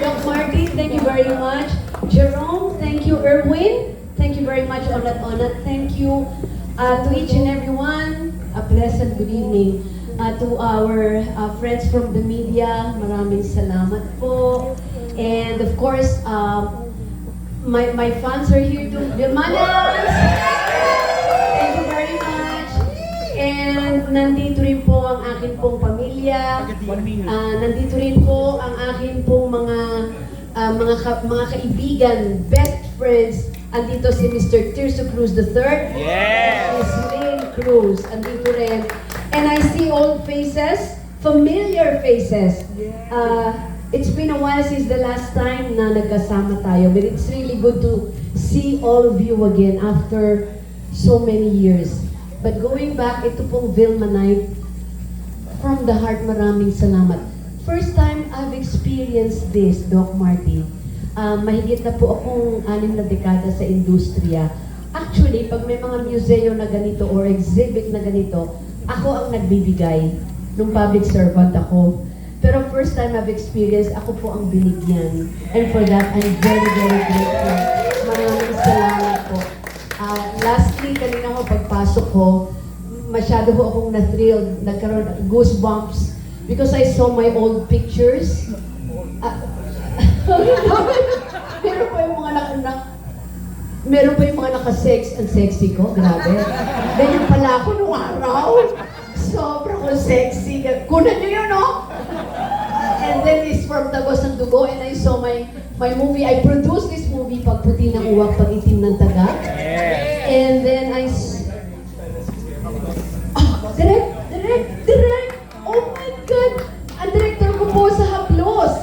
Doc Martin, thank you very much. Jerome, thank you. Erwin, thank you very much. Onat. Thank you to each and everyone. A pleasant good evening. To our friends from the media, maraming salamat po. And of course, my fans are here too. Vilmanas! Thank you very much. And nandito rin po ang akin pong pamilya. Nandito rin po ang akin pong mga kaibigan, best friends. Andito si Mr. Tirso Cruz III. Yes! Miss Lynn Cruz. Andito rin. And I see old faces, familiar faces. It's been a while since the last time na nagkasama tayo, but it's really good to see all of you again after so many years. But going back, ito pong Vilma Night, from the heart, maraming salamat. First time I've experienced this, Doc Martin. Mahigit na po akong 6 na dekada sa industriya. Actually, pag may mga museo na ganito or exhibit na ganito, ako ang nagbibigay nung public servant ako. Pero first time I've experienced, ako po ang binigyan. And for that, I'm very, very grateful. Maraming salamat po. Lastly, kanina ko pagpasok ko, masyado po akong na-thrilled, nagkaroon goosebumps because I saw my old pictures. Meron pa yung mga naka-sex and sexy ko, grabe. Ganyan pala ako nung araw. Sobrang ko sexy. Kunan nyo yun, no? And then it's from Tagos ng Dugo, and I saw my movie. I produced this movie, Pagputi ng Uwak, Pag-itim ng Taga. And then Direk! Oh my God! Ang director ko po sa Haplos.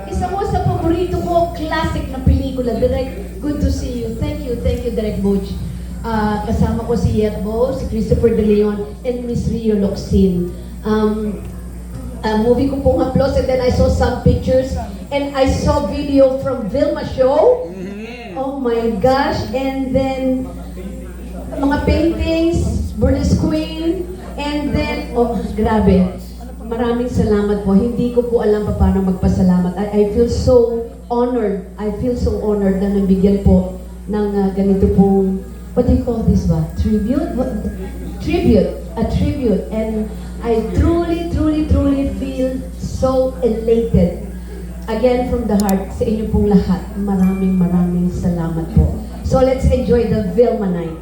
Isa mo sa paborito ko, classic na pelikula. Direk, good to see you. Thank you, Direk Butch. Kasama ko si Yetbo, si Christopher De Leon, and Miss Rio Locsin. Movie ko pong Haplos, and then I saw some pictures, and I saw video from Vilma Show. Oh my gosh! And then, mga paintings, Burlesque Queen, and then, oh, grabe. Maraming salamat po. Hindi ko po alam pa paano magpasalamat. I feel so honored. I feel so honored na nabigyan po ng ganito pong, what do you call this ba? Tribute? Tribute. A tribute. And I truly feel so elated. Again, from the heart, sa inyo pong lahat, maraming salamat po. So let's enjoy the Vilma Night.